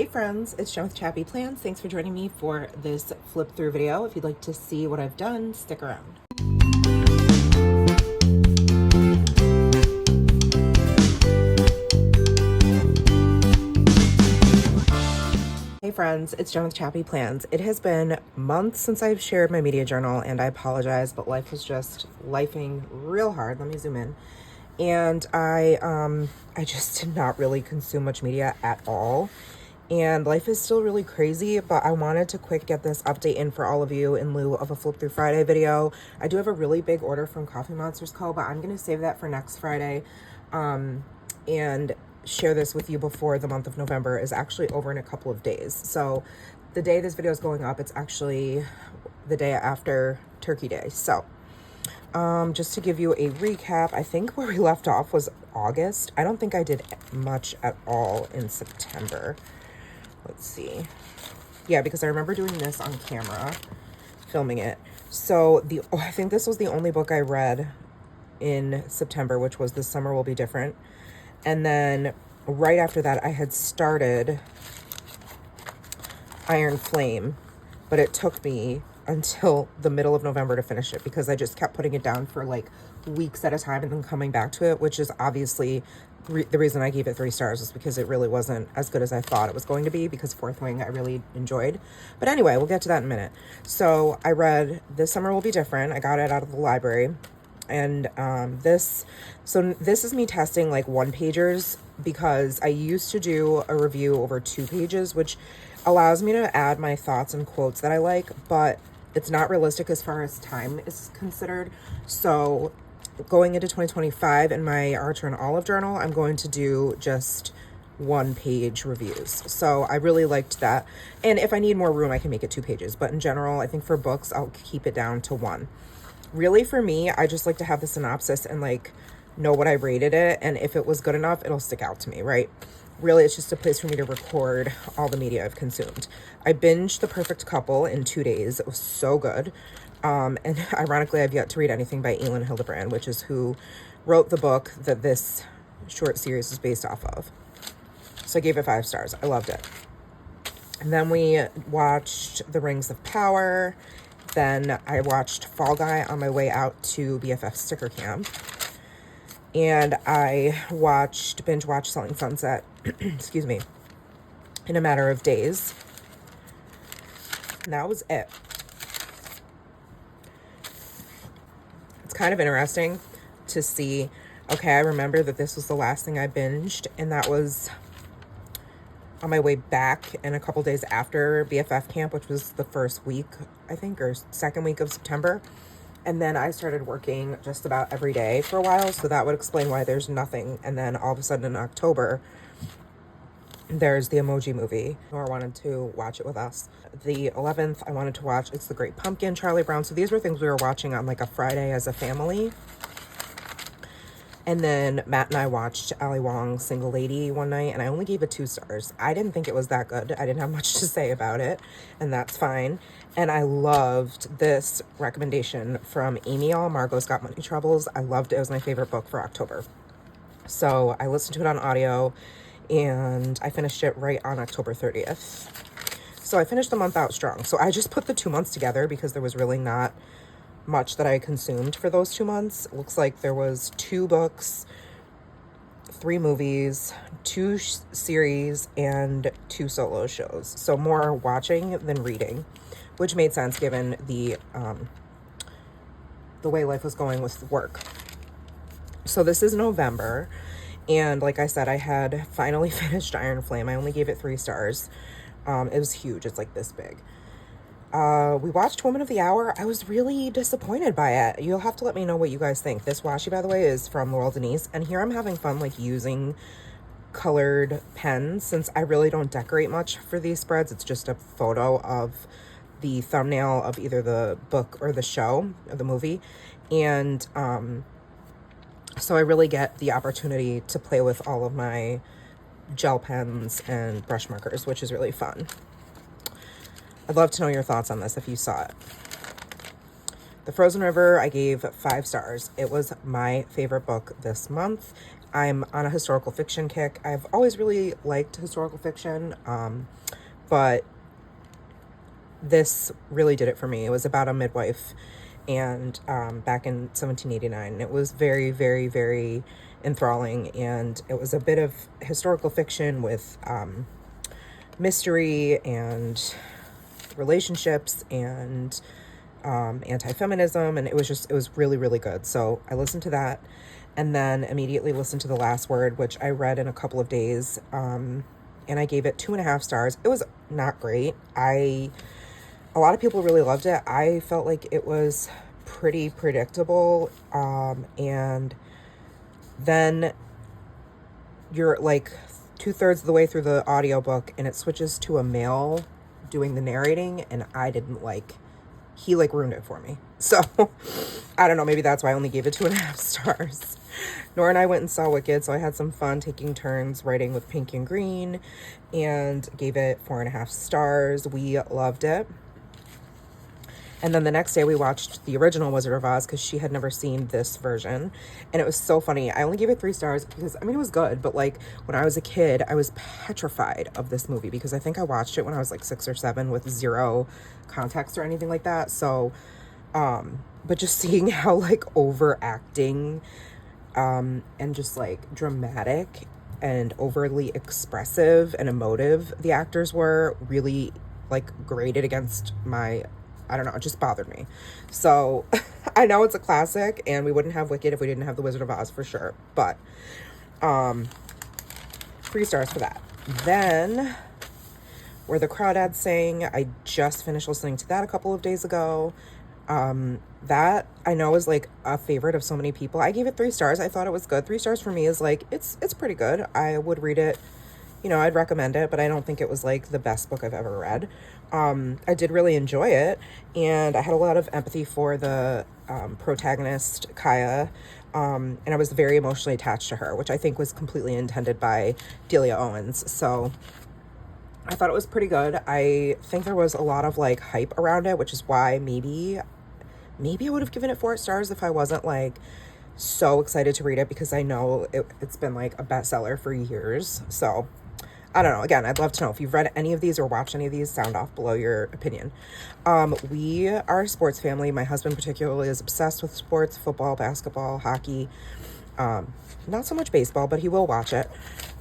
Hey friends, it's Jen with ChappyPlans. Thanks for joining me for this flip through video. If you'd like to see what I've done, stick around. Hey friends, it's Jen with ChappyPlans. It has been months since I've shared my media journal, and I apologize, but life was just lifing real hard. Let me zoom in. And I just did not really consume much media at all. And life is still really crazy, but I wanted to quick get this update in for all of you in lieu of a Flip Through Friday video. I do have a really big order from Coffee Monsters Co., but I'm going to save that for next Friday and share this with you before the month of November is actually over in a couple of days. So the day this video is going up, it's actually the day after Turkey Day. So just to give you a recap, I think where we left off was August. I don't think I did much at all in September. Let's see. Yeah, because I remember doing this on camera, filming it. So I think this was the only book I read in September, which was This Summer Will Be Different. And then right after that, I had started Iron Flame, but it took me until the middle of November to finish it because I just kept putting it down for like weeks at a time and then coming back to it, which is obviously the reason I gave it 3 stars is because it really wasn't as good as I thought it was going to be, because Fourth Wing I really enjoyed. But anyway, we'll get to that in a minute. So I read This Summer Will Be Different. I got it out of the library. And this is me testing like 1-pagers, because I used to do a review over 2 pages, which allows me to add my thoughts and quotes that I like, but it's not realistic as far as time is considered. So going into 2025 in my Archer and Olive journal, I'm going to do just 1-page reviews. So I really liked that. And if I need more room, I can make it 2 pages. But in general, I think for books, I'll keep it down to 1. Really, for me, I just like to have the synopsis and like know what I rated it. And if it was good enough, it'll stick out to me, right? Really, it's just a place for me to record all the media I've consumed. I binged The Perfect Couple in 2 days. It was so good. And ironically, I've yet to read anything by Elin Hilderbrand, which is who wrote the book that this short series is based off of. So I gave it 5 stars. I loved it. And then we watched The Rings of Power. Then I watched Fall Guy on my way out to BFF Sticker Camp. And I binge watched Selling Sunset, excuse me, in a matter of days. And that was it. It's kind of interesting to see, okay, I remember that this was the last thing I binged, and that was on my way back and a couple days after BFF camp, which was the first week, I think, or second week of September. And then I started working just about every day for a while, so that would explain why there's nothing. And then all of a sudden in October, there's the Emoji Movie. Nora wanted to watch it with us. The 11th, I wanted to watch It's the Great Pumpkin, Charlie Brown. So these were things we were watching on like a Friday as a family. And then Matt and I watched Ali Wong's Single Lady one night, and I only gave it 2 stars. I didn't think it was that good. I didn't have much to say about it, and that's fine. And I loved this recommendation from Amy All, Margot's Got Money Troubles. I loved it. It was my favorite book for October. So I listened to it on audio, and I finished it right on October 30th. So I finished the month out strong. So I just put the 2 months together because there was really not much that I consumed for those 2 months. It looks like there was 2 books, 3 movies, 2 series, and 2 solo shows. So more watching than reading, which made sense given the way life was going with work. So this is November, and like I said, I had finally finished Iron Flame. I only gave it 3 stars. It was huge. It's like this big. We watched Woman of the Hour. I was really disappointed by it. You'll have to let me know what you guys think. This washi, by the way, is from Laurel, Denise. And here I'm having fun like using colored pens, since I really don't decorate much for these spreads. It's just a photo of the thumbnail of either the book or the show or the movie. And so I really get the opportunity to play with all of my gel pens and brush markers, which is really fun. I'd love to know your thoughts on this if you saw it. The Frozen River, I gave 5 stars. It was my favorite book this month. I'm on a historical fiction kick. I've always really liked historical fiction, but this really did it for me. It was about a midwife, and back in 1789. It was very, very, very enthralling, and it was a bit of historical fiction with mystery and relationships and anti-feminism, and it was really, really good. So I listened to that, and then immediately listened to The Last Word, which I read in a couple of days, and I gave it 2.5 stars. It was not great. A lot of people really loved it. I felt like it was pretty predictable, and then you're like 2/3 of the way through the audiobook and it switches to a male doing the narrating, and I didn't like, he like ruined it for me. So I don't know, maybe that's why I only gave it 2.5 stars. Nora and I went and saw Wicked, so I had some fun taking turns writing with pink and green, and gave it 4.5 stars. We loved it. And then the next day we watched the original Wizard of Oz because she had never seen this version. And it was so funny. I only gave it 3 stars because, I mean, it was good. But like when I was a kid, I was petrified of this movie because I think I watched it when I was like 6 or 7 with zero context or anything like that. So, but just seeing how like overacting and just like dramatic and overly expressive and emotive the actors were really like graded against my, I don't know, it just bothered me. So I know it's a classic and we wouldn't have Wicked if we didn't have The Wizard of Oz for sure. But 3 stars for that. Then Where the Crawdads Sing, I just finished listening to that a couple of days ago. That I know is like a favorite of so many people. I gave it 3 stars. I thought it was good. 3 stars for me is like, it's pretty good. I would read it. You know, I'd recommend it, but I don't think it was like the best book I've ever read. I did really enjoy it, and I had a lot of empathy for the protagonist, Kaya, and I was very emotionally attached to her, which I think was completely intended by Delia Owens. So I thought it was pretty good. I think there was a lot of like hype around it, which is why maybe I would have given it 4 stars if I wasn't like so excited to read it, because I know it's been like a bestseller for years. So I don't know. Again, I'd love to know if you've read any of these or watched any of these. Sound off below your opinion. We are a sports family. My husband particularly is obsessed with sports, football, basketball, hockey. Not so much baseball, but he will watch it.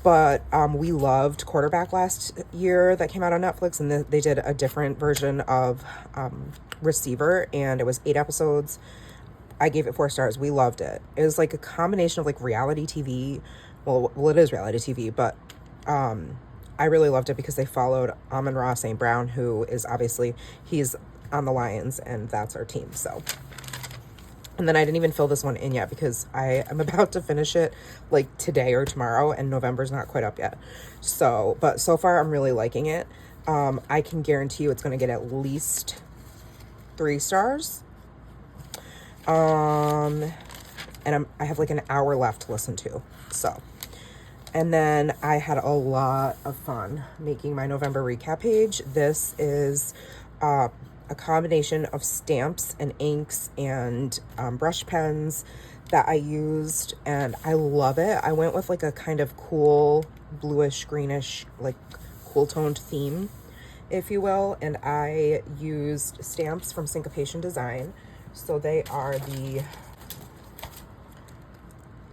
But we loved Quarterback last year that came out on Netflix, and they did a different version of Receiver, and it was 8 episodes. I gave it 4 stars. We loved it. It was like a combination of like reality TV. Well, it is reality TV, but I really loved it because they followed Amon-Ra St. Brown, who is obviously, he's on the Lions, and that's our team. So, and then I didn't even fill this one in yet because I am about to finish it like today or tomorrow, and November's not quite up yet. So, but so far I'm really liking it. I can guarantee you it's going to get at least 3 stars. And I have like an hour left to listen to. So, and then I had a lot of fun making my November recap page. This is a combination of stamps and inks and brush pens that I used, and I love it. I went with like a kind of cool bluish greenish, like cool toned theme, if you will, and I used stamps from Syncopation Design. So they are the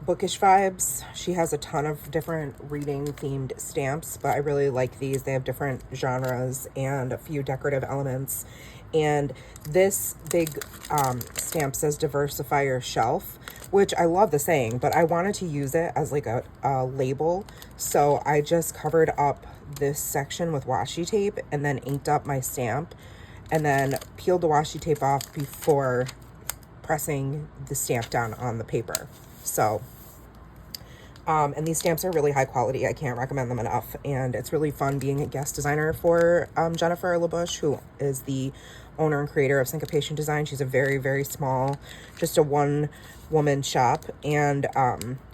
Bookish vibes. She has a ton of different reading themed stamps, but I really like these. They have different genres and a few decorative elements. And this big stamp says diversify your shelf, which I love the saying, but I wanted to use it as like a label. So I just covered up this section with washi tape and then inked up my stamp and then peeled the washi tape off before pressing the stamp down on the paper. So, and these stamps are really high quality. I can't recommend them enough. And it's really fun being a guest designer for Jennifer LaBush, who is the owner and creator of Syncopation Design. She's a very, very small, just a one-woman shop, and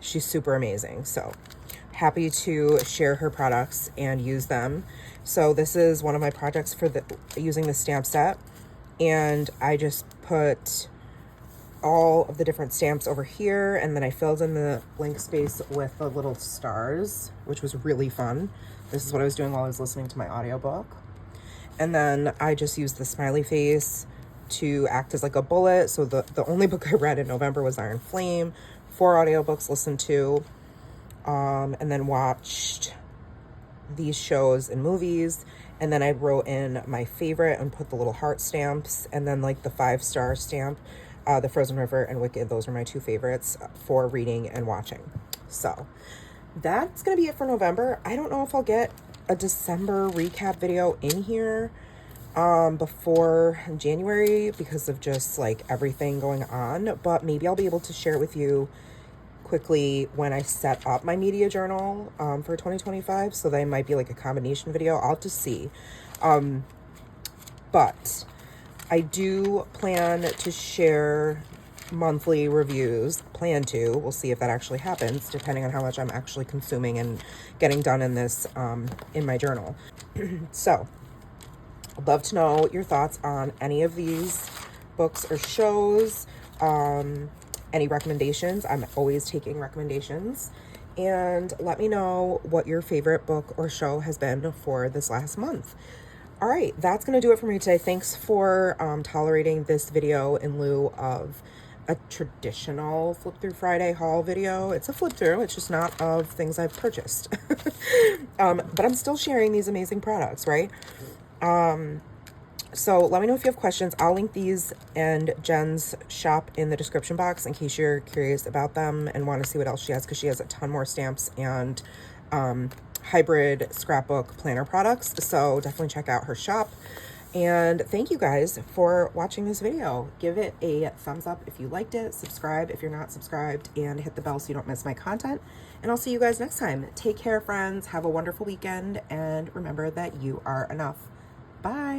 she's super amazing. So happy to share her products and use them. So this is one of my projects for using the stamp set, and I just put all of the different stamps over here, and then I filled in the blank space with the little stars, which was really fun. This is what I was doing while I was listening to my audiobook. And then I just used the smiley face to act as like a bullet. So the only book I read in November was Iron Flame. 4 audiobooks listened to, and then watched these shows and movies. And then I wrote in my favorite and put the little heart stamps, and then like the 5-star stamp, The Frozen River and Wicked. Those are my 2 favorites for reading and watching. So that's gonna be it for November. I don't know if I'll get a December recap video in here before January because of just like everything going on, but maybe I'll be able to share it with you quickly when I set up my media journal for 2025. So that might be like a combination video. I'll have to see. But I do plan to share monthly reviews. We'll see if that actually happens, depending on how much I'm actually consuming and getting done in this in my journal. So I'd love to know your thoughts on any of these books or shows. Any recommendations. I'm always taking recommendations. And let me know what your favorite book or show has been for this last month. All right, that's going to do it for me today. Thanks for tolerating this video in lieu of a traditional Flip Through Friday haul video. It's a flip through. It's just not of things I've purchased. But I'm still sharing these amazing products, right? So let me know if you have questions. I'll link these and Jen's shop in the description box in case you're curious about them and want to see what else she has, because she has a ton more stamps and hybrid scrapbook planner products. So definitely check out her shop. And thank you guys for watching this video. Give it a thumbs up if you liked it. Subscribe if you're not subscribed, and hit the bell so you don't miss my content. And I'll see you guys next time. Take care, friends. Have a wonderful weekend. And remember that you are enough. Bye.